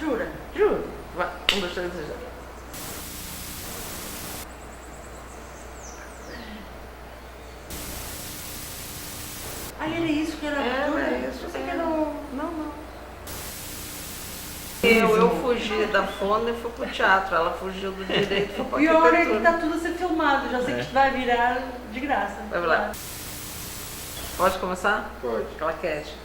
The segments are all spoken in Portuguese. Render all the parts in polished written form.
Jura? Juro. Vai, 1, 2, 3, já. Aí era isso que era. Jura? É isso. Eu sei que era um... Não. Eu fugi da fono e fui pro teatro. Ela fugiu do direito e foi pra Pior é que arquitetura. tá tudo a ser filmado, já sei que isto vai virar de graça. Vai lá. Pode começar? Pode. Claquete.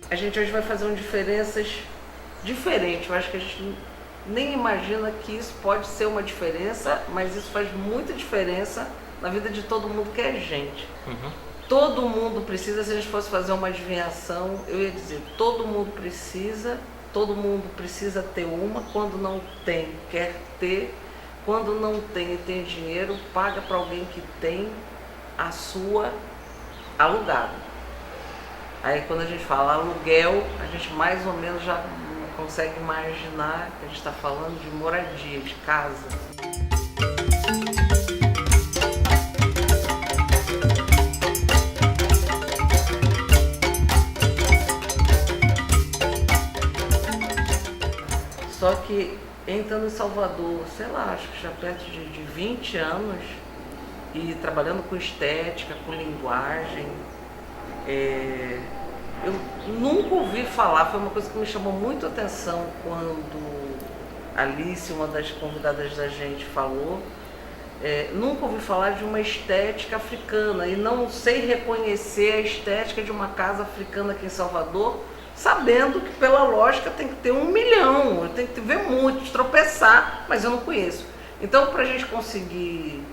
A gente hoje vai fazer um diferenças diferente. Eu acho que a gente nem imagina que isso pode ser uma diferença, mas isso faz muita diferença na vida de todo mundo que é gente. Todo mundo precisa, se a gente fosse fazer uma adivinhação, eu ia dizer, todo mundo precisa ter uma, quando não tem, quer ter, quando não tem e tem dinheiro, paga para alguém que tem a sua alugada. Aí quando a gente fala aluguel, a gente mais ou menos já consegue imaginar que a gente está falando de moradia, de casa. Só que entrando em Salvador, sei lá, acho que já perto de 20 anos, e trabalhando com estética, com linguagem, eu nunca ouvi falar, foi uma coisa que me chamou muito a atenção quando Alice, uma das convidadas da gente, falou. Nunca ouvi falar de uma estética africana e não sei reconhecer a estética de uma casa africana aqui em Salvador, sabendo que pela lógica tem que ter 1 milhão, eu tenho que ver muitos, tropeçar, mas eu não conheço. Então, para a gente conseguir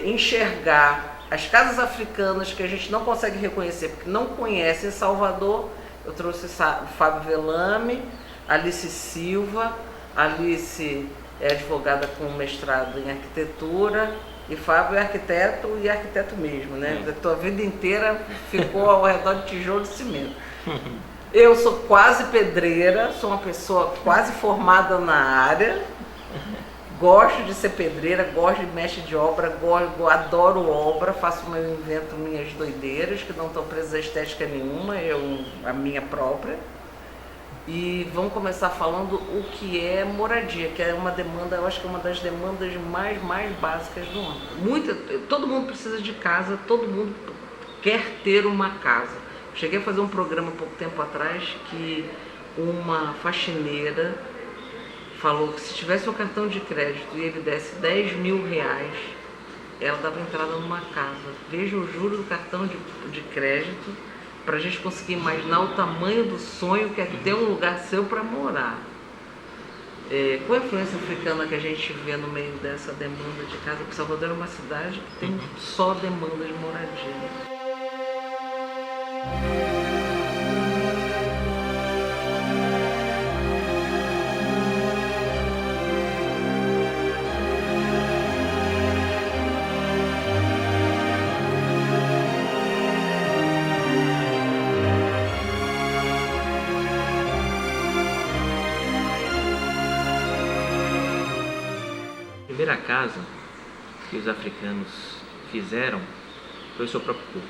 enxergar as casas africanas que a gente não consegue reconhecer porque não conhece em Salvador, eu trouxe o Fábio Velame, Alice Silva. Alice é advogada com mestrado em arquitetura e Fábio é arquiteto e arquiteto mesmo, né? A tua vida inteira ficou ao redor de tijolo e cimento. Eu sou quase pedreira, sou uma pessoa quase formada na área. Gosto de ser pedreira, gosto de mestre de obra, adoro obra, invento minhas doideiras, que não estão presas a estética nenhuma, a minha própria. E vamos começar falando o que é moradia, que é uma demanda, eu acho que é uma das demandas mais básicas do mundo. Todo mundo precisa de casa, todo mundo quer ter uma casa. Cheguei a fazer um programa há pouco tempo atrás que uma faxineira falou que se tivesse um cartão de crédito e ele desse 10 mil reais, ela dava entrada numa casa. Veja o juro do cartão de crédito para a gente conseguir imaginar o tamanho do sonho que é ter um lugar seu para morar. Qual a influência africana que a gente vê no meio dessa demanda de casa? Porque Salvador é uma cidade que tem só demanda de moradia. A primeira casa que os africanos fizeram foi o seu próprio corpo.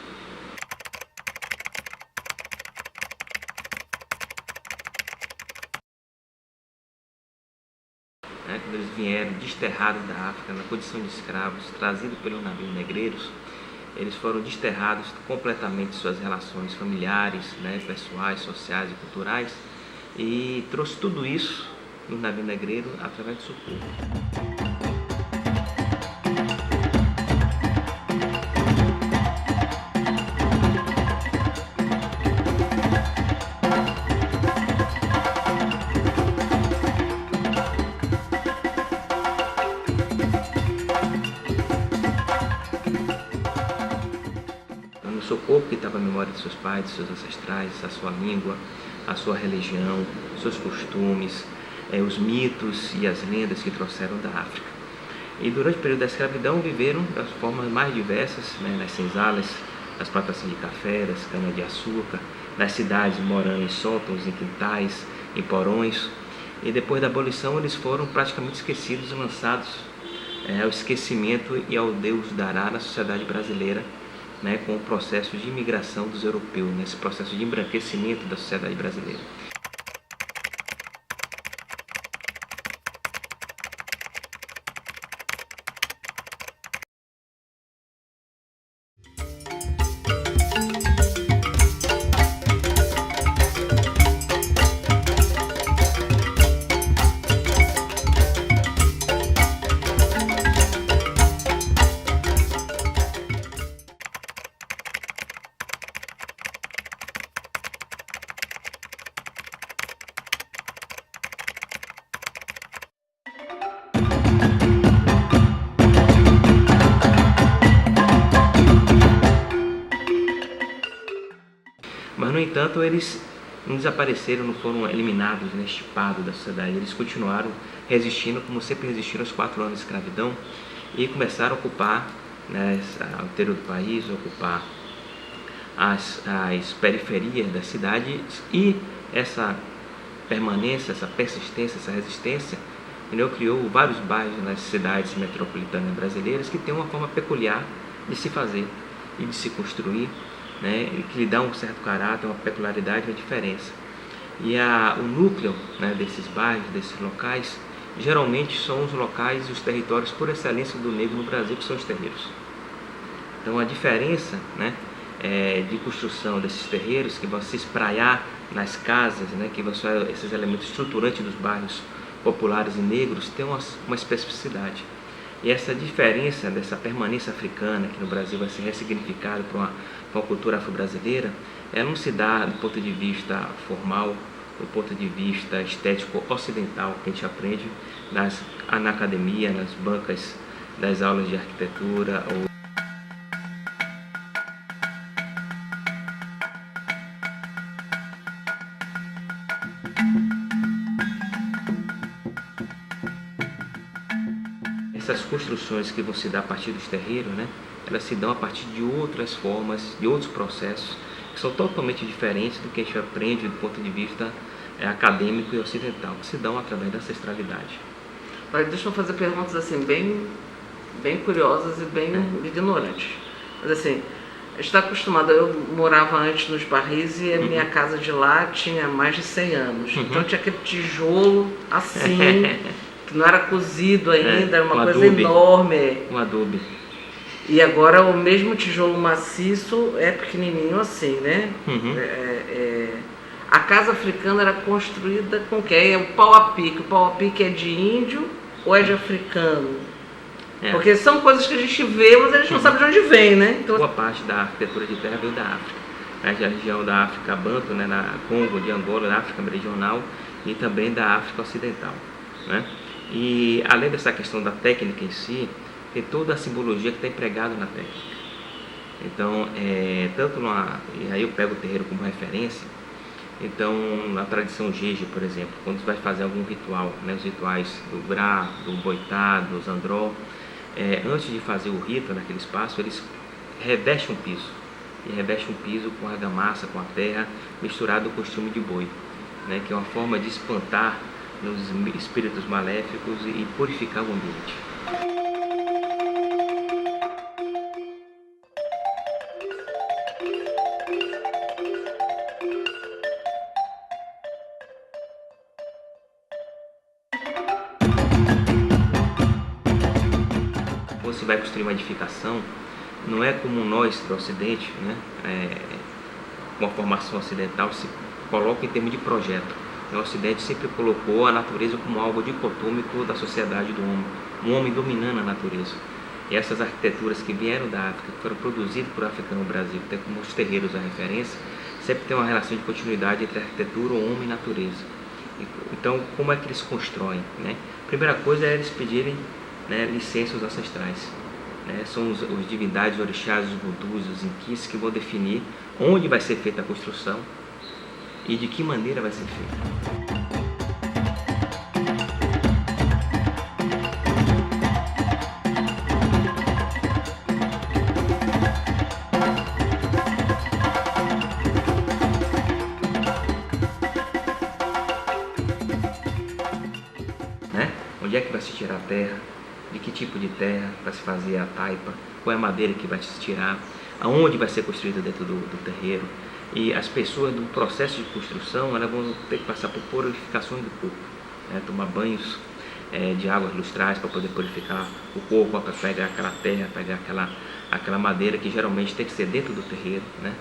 Quando eles vieram desterrados da África, na condição de escravos, trazidos pelos navios negreiros, eles foram desterrados completamente de suas relações familiares, pessoais, sociais e culturais, e trouxe tudo isso no navio negreiro através do seu corpo. No seu corpo que estava a memória de seus pais, de seus ancestrais, a sua língua, a sua religião, seus costumes, os mitos e as lendas que trouxeram da África. E durante o período da escravidão viveram das formas mais diversas, né, nas senzalas, nas plantações de café, das cana-de-açúcar, nas cidades, morando em sótãos, em quintais, em porões. E depois da abolição eles foram praticamente esquecidos e lançados ao esquecimento e ao Deus dará na sociedade brasileira, né, com o processo de imigração dos europeus, nesse processo de embranquecimento da sociedade brasileira. Mas, no entanto, eles não desapareceram, não foram eliminados, né, extirpados da sociedade. Eles continuaram resistindo, como sempre resistiram aos 4 anos de escravidão, e começaram a ocupar, né, o interior do país, ocupar as periferias da cidade. E essa permanência, essa persistência, essa resistência, entendeu, criou vários bairros nas cidades metropolitanas brasileiras que têm uma forma peculiar de se fazer e de se construir, né, que lhe dá um certo caráter, uma peculiaridade, uma diferença. E o núcleo, né, desses bairros, desses locais, geralmente são os locais e os territórios por excelência do negro no Brasil, que são os terreiros. Então a diferença, né, de construção desses terreiros, que vão se espraiar nas casas, né, que vão ser esses elementos estruturantes dos bairros populares e negros, tem uma especificidade. E essa diferença dessa permanência africana, que no Brasil vai ser ressignificada para uma cultura afro-brasileira, ela não se dá do ponto de vista formal, do ponto de vista estético ocidental, que a gente aprende na academia, nas bancas das aulas de arquitetura. Essas construções que vão se dar a partir dos terreiros, né, elas se dão a partir de outras formas, de outros processos, que são totalmente diferentes do que a gente aprende do ponto de vista acadêmico e ocidental, que se dão através da ancestralidade. Olha, deixa eu fazer perguntas assim, bem curiosas e bem ignorantes. Mas assim, a gente está acostumado, eu morava antes nos Barris e a minha casa de lá tinha mais de 100 anos. Então tinha aquele tijolo assim, que não era cozido ainda, era uma coisa enorme. Um adobe. E agora o mesmo tijolo maciço é pequenininho assim, né? A casa africana era construída com o quê? É o pau a pique. O pau a pique é de índio ou é de africano? Porque são coisas que a gente vê, mas a gente não sabe de onde vem, né? Então, boa parte da arquitetura de terra veio da África. A região da África Banto, né, na Congo, de Angola, da África Meridional e também da África Ocidental, né? E além dessa questão da técnica em si, tem toda a simbologia que está empregada na técnica. Então, e aí eu pego o terreiro como referência. Então, na tradição Jeje, por exemplo, quando você vai fazer algum ritual, né, os rituais do Bra, do Boitá, do Zandró, antes de fazer o rito naquele espaço, eles revestem um piso. E revestem um piso com argamassa, com a terra, misturado com costume de boi, né, que é uma forma de espantar os espíritos maléficos e purificar o ambiente. Você vai construir uma edificação, não é como nós do Ocidente, né, com a formação ocidental se coloca em termos de projeto. O Ocidente sempre colocou a natureza como algo dicotômico da sociedade do homem, um homem dominando a natureza. E essas arquiteturas que vieram da África, que foram produzidas por africano no Brasil, que tem como os terreiros a referência, sempre tem uma relação de continuidade entre arquitetura, o homem e natureza. Então, como é que eles constroem, né? A primeira coisa é eles pedirem, né, licença aos ancestrais. Né? São os divindades, os orixás, os vudus, os inquis que vão definir onde vai ser feita a construção e de que maneira vai ser feita. se tirar a terra, de que tipo de terra para se fazer a taipa, qual é a madeira que vai se tirar, aonde vai ser construída dentro do terreiro. E as pessoas, no processo de construção, elas vão ter que passar por purificações do corpo, né? Tomar banhos de águas lustrais para poder purificar o corpo, para pegar aquela terra, pegar aquela madeira que geralmente tem que ser dentro do terreiro, né?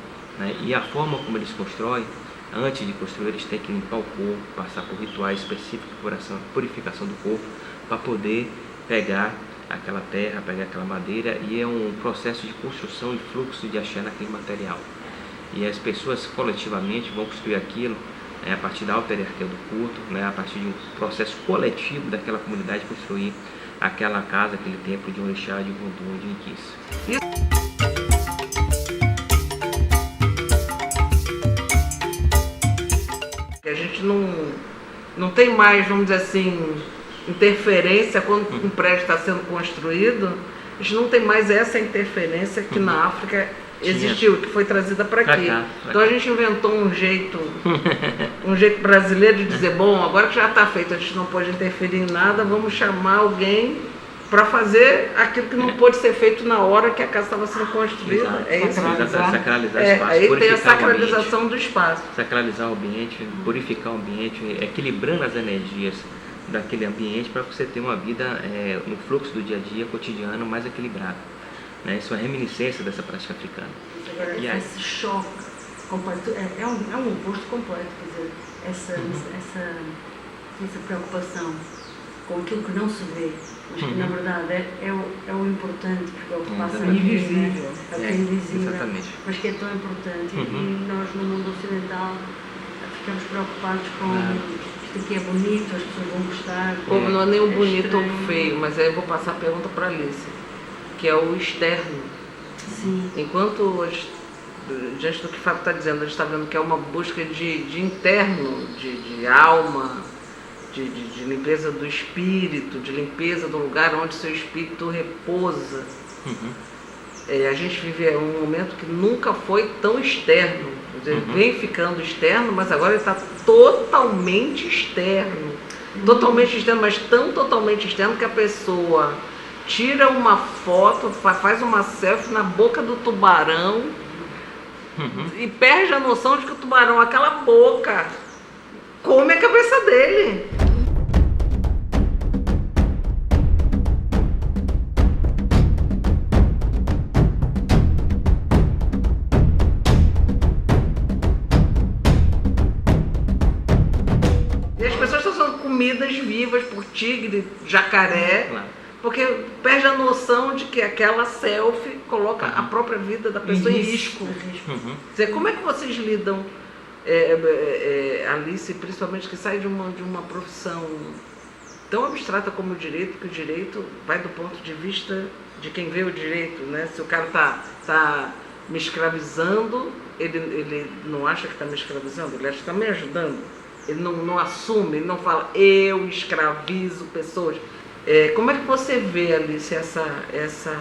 E a forma como eles constroem, antes de construir, eles têm que limpar o corpo, passar por rituais específicos de purificação do corpo, para poder pegar aquela terra, pegar aquela madeira, e é um processo de construção e fluxo de axé naquele material. E as pessoas coletivamente vão construir aquilo a partir da alta hierarquia do culto, a partir de um processo coletivo daquela comunidade construir aquela casa, aquele templo de um orixá, de um Vodun, de um Inquice. A gente não tem mais, vamos dizer assim, interferência quando um prédio está sendo construído. A gente não tem mais essa interferência que na África existiu, que foi trazida para aqui. Então a gente inventou um jeito brasileiro de dizer, bom, agora que já está feito, a gente não pode interferir em nada, vamos chamar alguém para fazer aquilo que não pôde ser feito na hora que a casa estava sendo construída. Exato. É isso? Sacralizar o espaço. Aí tem a sacralização do espaço. Sacralizar o ambiente, purificar o ambiente, equilibrando as energias daquele ambiente para você ter uma vida no fluxo do dia a dia, cotidiano, mais equilibrado. Isso é uma reminiscência dessa prática africana. Agora, esse choque completo é um oposto completo, quer dizer, essa preocupação com aquilo que não se vê, mas que na verdade é o importante, porque é o que passa invisível, é o que é invisível, exatamente. mas que é tão importante. E nós no mundo ocidental ficamos preocupados com isto aqui é bonito, as pessoas vão gostar. Como não é nem o bonito ou o feio, mas aí eu vou passar a pergunta para a Alice, que é o externo. Sim. Enquanto, diante do que o Fábio está dizendo, a gente está vendo que é uma busca de interno, de alma, de limpeza do espírito, de limpeza do lugar onde seu espírito repousa. A gente vive um momento que nunca foi tão externo. Vem ficando externo, mas agora ele está totalmente externo. Totalmente externo, mas tão totalmente externo que a pessoa tira uma foto, faz uma selfie na boca do tubarão e perde a noção de que o tubarão, aquela boca, come a cabeça dele. E as pessoas estão sendo comidas vivas por tigre, jacaré. Porque perde a noção de que aquela selfie coloca a própria vida da pessoa em risco. Quer dizer, como é que vocês lidam, Alice, principalmente que sai de uma profissão tão abstrata como o direito, que o direito vai do ponto de vista de quem vê o direito, né? Se o cara tá me escravizando, ele não acha que está me escravizando, ele acha que está me ajudando. Ele não assume, ele não fala, eu escravizo pessoas. Como é que você vê, Alice, essa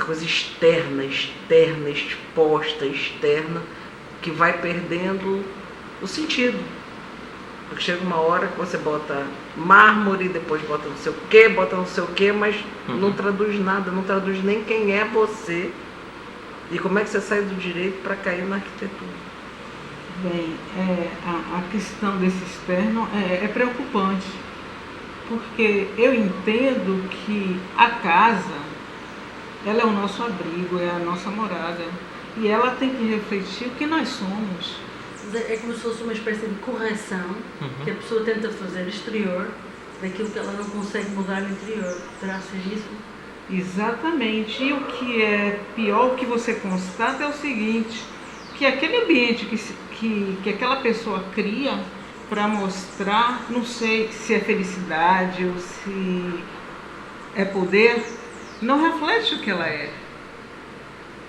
coisa externa, exposta, externa, que vai perdendo o sentido? Porque chega uma hora que você bota mármore, depois bota não sei o quê, mas não traduz nada, não traduz nem quem é você. E como é que você sai do direito para cair na arquitetura? Bem, a questão desse externo é preocupante. Porque eu entendo que a casa, ela é o nosso abrigo, é a nossa morada. E ela tem que refletir o que nós somos. É como se fosse uma espécie de correção que a pessoa tenta fazer exterior daquilo que ela não consegue mudar no interior. Poderá ser isso? Exatamente. E o que é pior, o que você constata é o seguinte, que aquele ambiente que aquela pessoa cria para mostrar, não sei se é felicidade ou se é poder, não reflete o que ela é,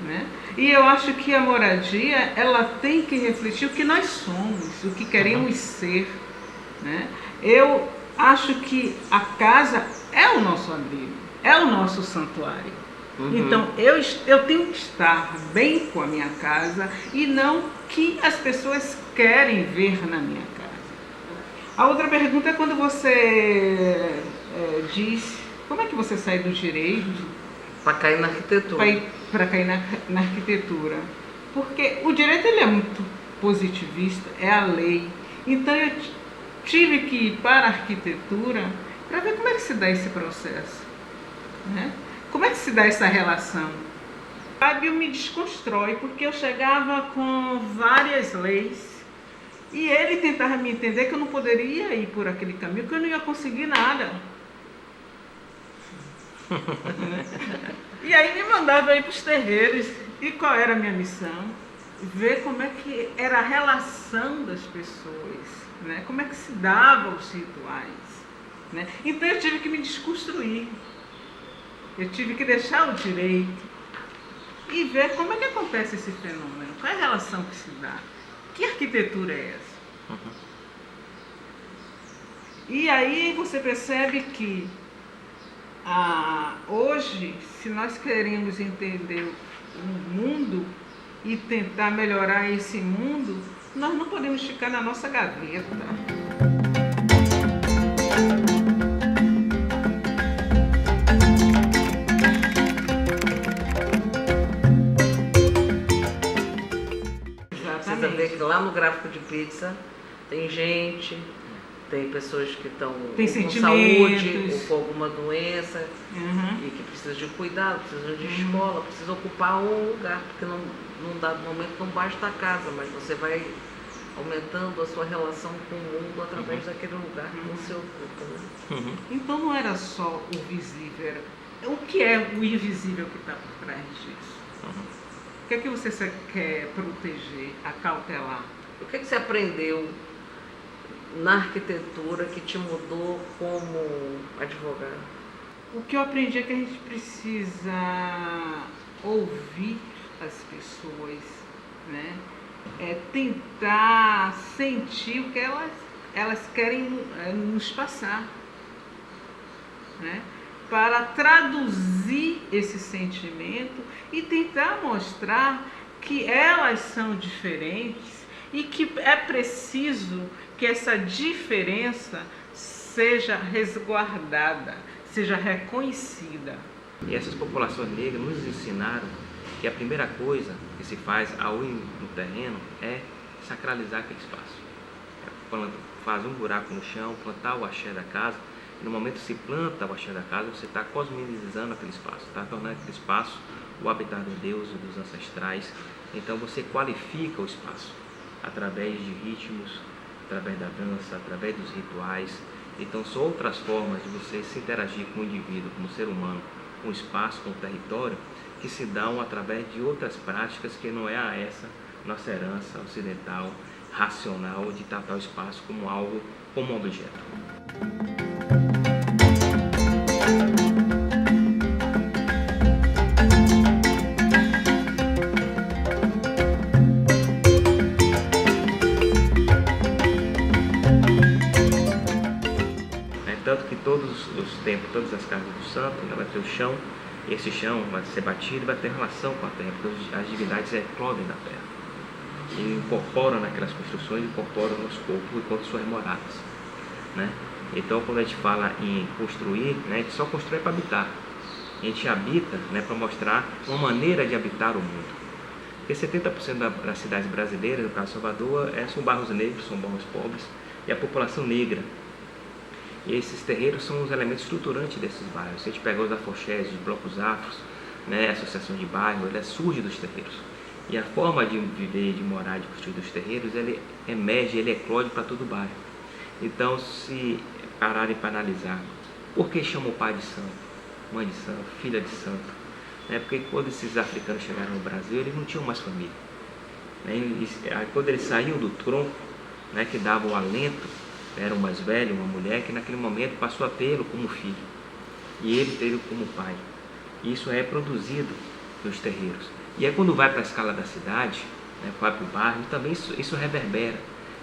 né? E eu acho que a moradia, ela tem que refletir o que nós somos, o que queremos ser, né? Eu acho que a casa é o nosso abrigo, é o nosso santuário. Então eu tenho que estar bem com a minha casa e não que as pessoas querem ver na minha casa. A outra pergunta é quando você diz, como é que você sai do direito Para cair na arquitetura. para cair na arquitetura? Porque o direito ele é muito positivista, é a lei. Então eu tive que ir para a arquitetura para ver como é que se dá esse processo, né? Como é que se dá essa relação? Fábio me desconstrói, porque eu chegava com várias leis e ele tentava me entender que eu não poderia ir por aquele caminho, que eu não ia conseguir nada. E aí me mandava ir para os terreiros. E qual era a minha missão? Ver como é que era a relação das pessoas, né? Como é que se davam os rituais, né? Então eu tive que me desconstruir. Eu tive que deixar o direito e ver como é que acontece esse fenômeno. Qual é a relação que se dá? Que arquitetura é essa? E aí você percebe que hoje, se nós queremos entender o mundo e tentar melhorar esse mundo, nós não podemos ficar na nossa gaveta. Precisa ver que lá no gráfico de pizza tem gente, tem pessoas que estão com saúde ou com alguma doença e que precisam de cuidado, precisam de escola, precisam ocupar um lugar, porque num dado momento não basta a casa, mas você vai aumentando a sua relação com o mundo através daquele lugar que você ocupa, né? Então não era só o visível, era o que é o invisível que está por trás disso. O que é que você quer proteger, acautelar? O que você aprendeu na arquitetura que te mudou como advogado? O que eu aprendi é que a gente precisa ouvir as pessoas, né? Tentar sentir o que elas querem nos passar, né? Para traduzir esse sentimento e tentar mostrar que elas são diferentes e que é preciso que essa diferença seja resguardada, seja reconhecida. E essas populações negras nos ensinaram que a primeira coisa que se faz ao ir no terreno é sacralizar aquele espaço. Faz um buraco no chão, plantar o axé da casa. E no momento que se planta o axé da casa, você está cosmizando aquele espaço, está tornando aquele espaço o habitat do Deus e dos ancestrais. Então você qualifica o espaço através de ritmos, através da dança, através dos rituais. Então são outras formas de você se interagir com o indivíduo, como ser humano, com o espaço, com o território, que se dão através de outras práticas que não é essa nossa herança ocidental, racional, de tratar o espaço como algo, como um objeto. Tanto que todos os templos, todas as casas do santo, vai ter o chão, e esse chão vai ser batido e vai ter relação com a terra, porque as divindades eclodem da terra. E incorporam naquelas construções, incorporam nos corpos enquanto suas moradas, né? Então quando a gente fala em construir, né, a gente só constrói para habitar. A gente habita, né, para mostrar uma maneira de habitar o mundo. Porque 70% das cidades brasileiras, no caso de Salvador, são bairros negros, são bairros pobres, e a população negra. E esses terreiros são os elementos estruturantes desses bairros. Se a gente pegar os afoxés, os blocos afros, né, a associação de bairro, ela surge dos terreiros. E a forma de viver, de morar, de construir dos terreiros, ele emerge, ele eclode para todo o bairro. Então, se pararem para analisar, por que chamam o pai de santo, mãe de santo, filha de santo? Porque quando esses africanos chegaram no Brasil, eles não tinham mais família. Quando eles saíam do tronco, né, que dava o alento, era um mais velho, uma mulher, que naquele momento passou a tê-lo como filho. E ele tê-lo como pai. Isso é produzido nos terreiros. E aí quando vai para a escala da cidade, né, vai para o bairro, também isso reverbera.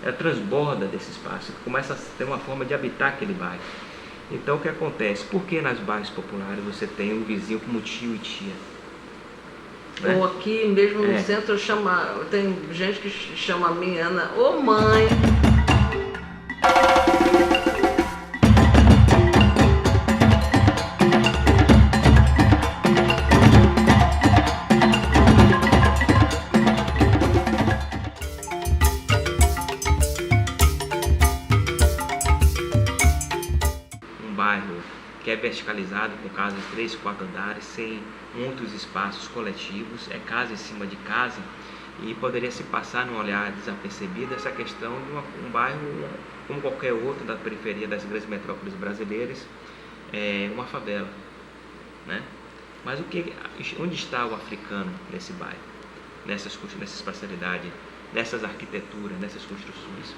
Ela transborda desse espaço, começa a ter uma forma de habitar aquele bairro. Então o que acontece? Por que nas bairros populares você tem um vizinho como tio e tia? Né? Ou aqui mesmo no centro tem gente que chama a minha Ana, ô mãe. localizado com casas de 3, 4 andares, sem muitos espaços coletivos, é casa em cima de casa, e poderia se passar num olhar desapercebido essa questão de um bairro como qualquer outro da periferia das grandes metrópoles brasileiras, uma favela, né? Mas onde está o africano nesse bairro, nessas parcialidades, nessas arquiteturas, nessas construções?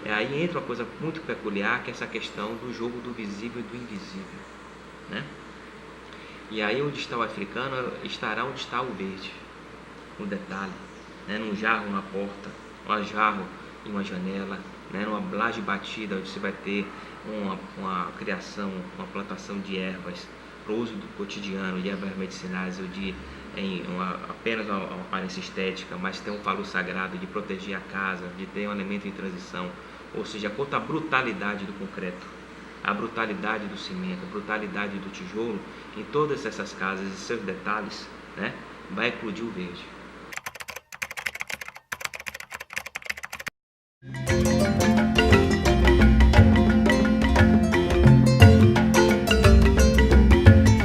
Aí entra uma coisa muito peculiar, que é essa questão do jogo do visível e do invisível, né? E aí onde está o africano estará onde está o verde, no detalhe, né? Num jarro na porta, um jarro em uma janela, né? Numa laje batida, onde você vai ter uma criação, uma plantação de ervas para o uso do cotidiano, de ervas medicinais ou apenas uma aparência estética, mas tem um valor sagrado de proteger a casa, de ter um elemento em transição. Ou seja, quanto à brutalidade do concreto, a brutalidade do cimento, a brutalidade do tijolo, em todas essas casas e seus detalhes, né, vai eclodir o verde.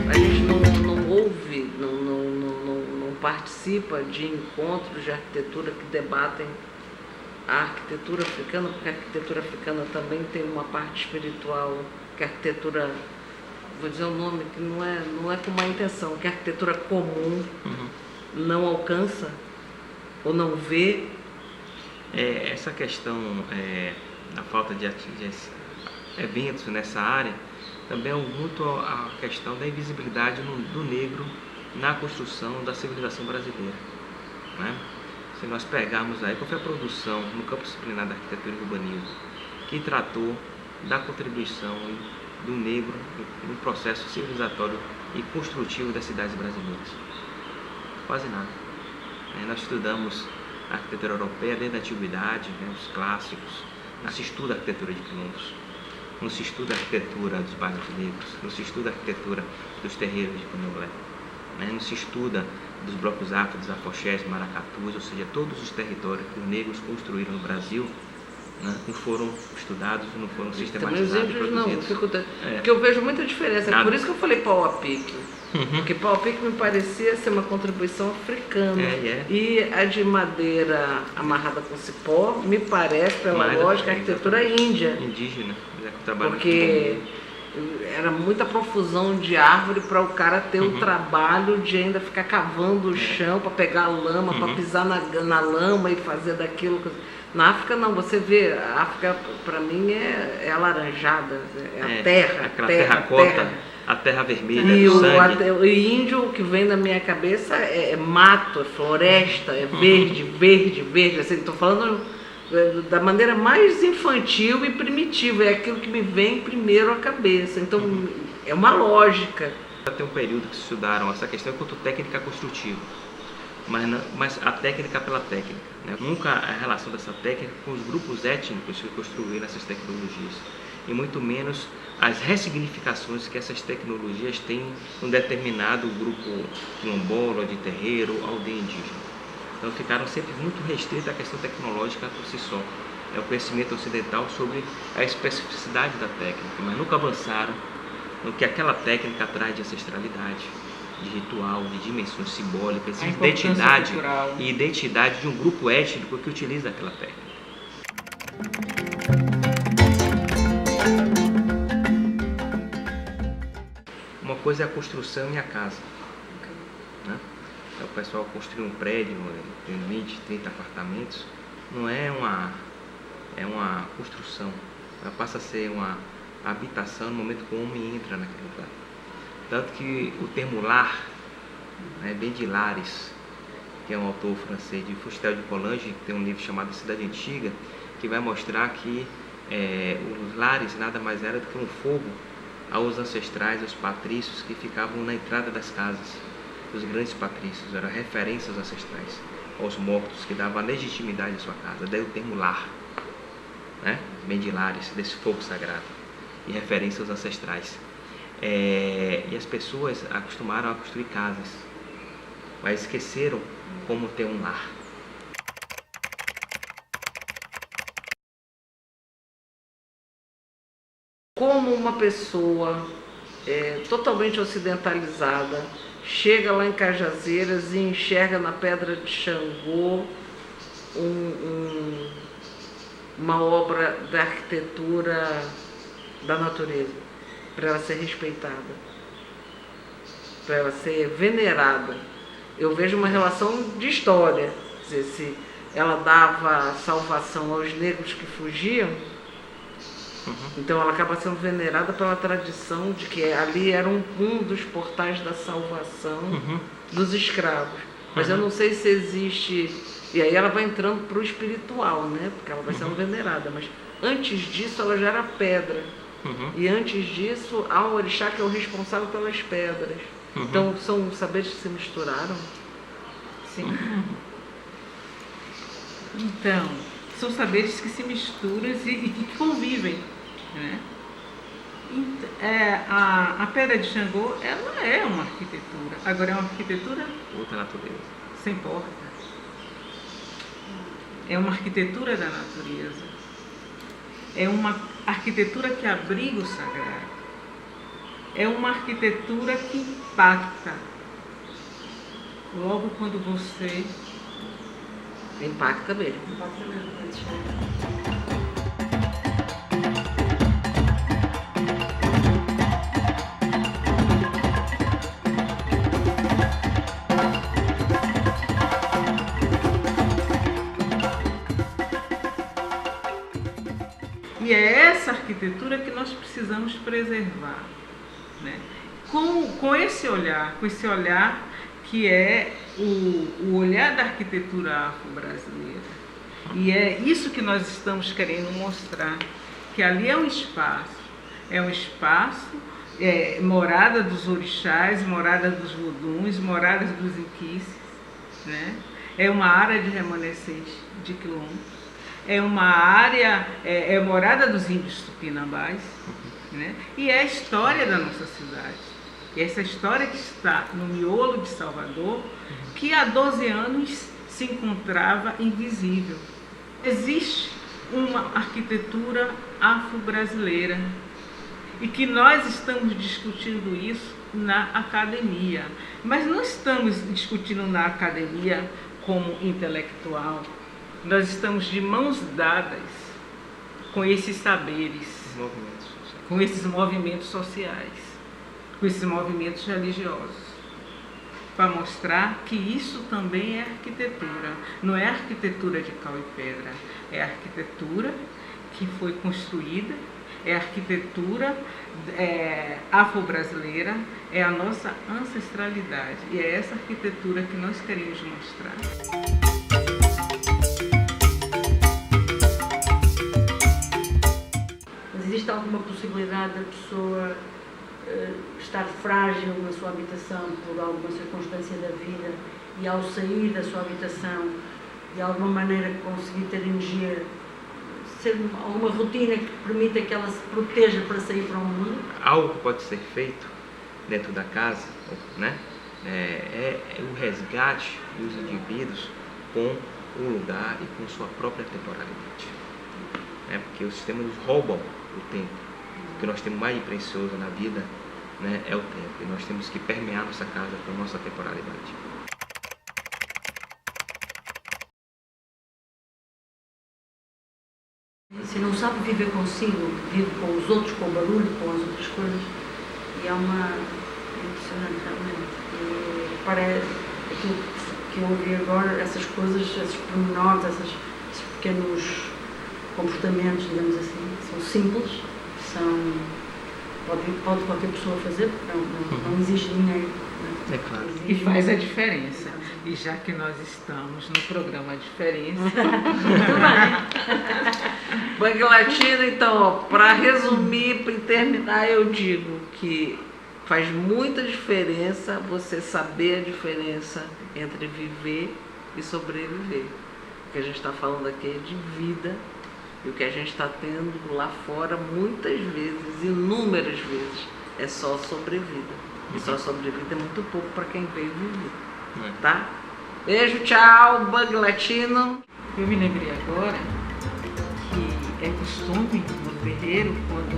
A gente não ouve, não participa de encontros de arquitetura que debatem a arquitetura africana, porque a arquitetura africana também tem uma parte espiritual, que a arquitetura, vou dizer um nome que não é com má intenção, que a arquitetura comum não alcança ou não vê. Essa questão da falta de eventos nessa área também é muito a questão da invisibilidade do negro na construção da civilização brasileira, né? Se nós pegarmos aí, qual foi a produção no campo disciplinar da arquitetura e urbanismo que tratou da contribuição do negro no processo civilizatório e construtivo das cidades brasileiras? Quase nada. Nós estudamos a arquitetura europeia desde a antiguidade, os clássicos, não se estuda a arquitetura de quilombos, não se estuda a arquitetura dos bairros negros, não se estuda a arquitetura dos terreiros de candomblé, não se estuda dos blocos afro, dos afoxés, maracatus, ou seja, todos os territórios que os negros construíram no Brasil, né, não foram estudados, não foram sistematizados e produzidos. Porque eu vejo muita diferença. Nada. Por isso que eu falei pau a pique. Porque pau a pique me parecia ser uma contribuição africana. E a de madeira amarrada com cipó me parece, pela lógica, a arquitetura índia. Indígena. Porque era muita profusão de árvore para o cara ter o trabalho de ainda ficar cavando o chão para pegar a lama, para pisar na lama e fazer daquilo. Na África não, você vê, a África para mim é alaranjada, é a terra, a terra vermelha, e o índio que vem na minha cabeça é mato, é floresta, é verde, assim, estou falando da maneira mais infantil e primitiva, é aquilo que me vem primeiro à cabeça, então é uma lógica. Tem um período que estudaram essa questão enquanto técnica construtiva, mas a técnica pela técnica, né? Nunca a relação dessa técnica com os grupos étnicos que construíram essas tecnologias, e muito menos as ressignificações que essas tecnologias têm em um determinado grupo quilombola, de terreiro, aldeia indígena. Então ficaram sempre muito restritos à questão tecnológica por si só. É o conhecimento ocidental sobre a especificidade da técnica, mas nunca avançaram no que aquela técnica traz de ancestralidade, de ritual, de dimensões simbólicas, de identidade de um grupo étnico que utiliza aquela técnica. Uma coisa é a construção e a casa, né? Então, o pessoal construir um prédio de 20, 30 apartamentos não é uma construção, ela passa a ser uma habitação no momento que o homem entra naquele lugar. Tanto que o termo lar, vem de Lares, que é um autor francês, de Fustel de Coulanges, que tem um livro chamado Cidade Antiga, que vai mostrar que os lares nada mais era do que um fogo aos ancestrais, aos patrícios que ficavam na entrada das casas. Os grandes patrícios eram referência aos ancestrais, aos mortos, que davam legitimidade à sua casa. Daí o termo lar, vem de Lares, desse fogo sagrado, e referência aos ancestrais. E as pessoas acostumaram a construir casas, mas esqueceram como ter um lar. Como uma pessoa totalmente ocidentalizada, chega lá em Cajazeiras e enxerga na Pedra de Xangô uma obra da arquitetura da natureza, para ela ser respeitada, para ela ser venerada. Eu vejo uma relação de história, quer dizer, se ela dava salvação aos negros que fugiam, então ela acaba sendo venerada pela tradição de que ali era um dos portais da salvação dos escravos. Mas eu não sei se existe... E aí ela vai entrando para o espiritual, né? Porque ela vai sendo venerada. Mas antes disso ela já era pedra. E antes disso há um orixá que é o responsável pelas pedras. Então são saberes que se misturaram. Sim. Então, são saberes que se misturam e que convivem, né? A Pedra de Xangô, ela é uma arquitetura. Agora é uma arquitetura... Outra natureza. Sem porta. É uma arquitetura da natureza. É uma arquitetura que abriga o sagrado. É uma arquitetura que impacta. Logo quando você... Impacta mesmo. E é essa arquitetura que nós precisamos preservar, né? Com esse olhar que é o olhar da arquitetura afro-brasileira. E é isso que nós estamos querendo mostrar, que ali é um espaço, morada dos orixás, morada dos voduns, morada dos inquices, né? É uma área de remanescentes de quilombos. É uma área, morada dos índios tupinambás, né? E é a história da nossa cidade. E essa história que está no miolo de Salvador, que há 12 anos se encontrava invisível. Existe uma arquitetura afro-brasileira e que nós estamos discutindo isso na academia. Mas não estamos discutindo na academia como intelectual. Nós estamos de mãos dadas com esses saberes, com esses movimentos sociais, com esses movimentos religiosos, para mostrar que isso também é arquitetura. Não é arquitetura de cal e pedra, é arquitetura que foi construída, é arquitetura afro-brasileira, é a nossa ancestralidade. E é essa arquitetura que nós queremos mostrar. Existe alguma possibilidade da pessoa estar frágil na sua habitação por alguma circunstância da vida e ao sair da sua habitação, de alguma maneira conseguir ter energia, ser alguma rotina que permita que ela se proteja para sair para o mundo? Algo que pode ser feito dentro da casa, né? É o resgate dos indivíduos com o lugar e com sua própria temporalidade. Porque os sistemas nos roubam o tempo. O que nós temos mais de precioso na vida, né, é o tempo. E nós temos que permear nossa casa com a nossa temporalidade. Se não sabe viver consigo, vive com os outros, com o barulho, com as outras coisas, e é impressionante realmente. E parece aquilo que eu ouvi agora, essas coisas, esses pormenores, esses pequenos comportamentos, digamos assim, são simples, pode qualquer pessoa fazer, porque não exige dinheiro. É claro. E faz a diferença. E já que nós estamos no programa Diferença... Muito bem. Bang Latino, então, para resumir, para terminar, eu digo que faz muita diferença você saber a diferença entre viver e sobreviver. O que a gente está falando aqui é de vida. E o que a gente está tendo lá fora, muitas vezes, inúmeras vezes, é só sobrevida. E só sobrevida é muito pouco para quem veio viver. Tá? Beijo, tchau, Bang Latino. Eu me lembrei agora que é costume no terreiro, quando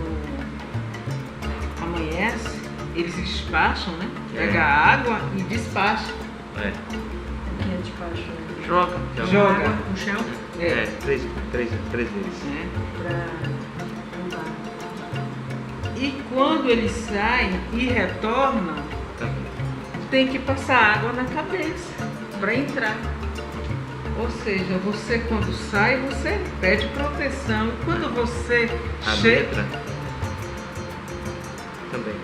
amanhece, eles despacham, né? É. Pega a água e despacha. É. O que é despacho? Joga. Joga. Água no chão É, três vezes. Né? para lavar. E quando eles saem e retornam, Também. tem que passar água na cabeça para entrar. Ou seja, você quando sai, você pede proteção. E quando você A chega. letra também.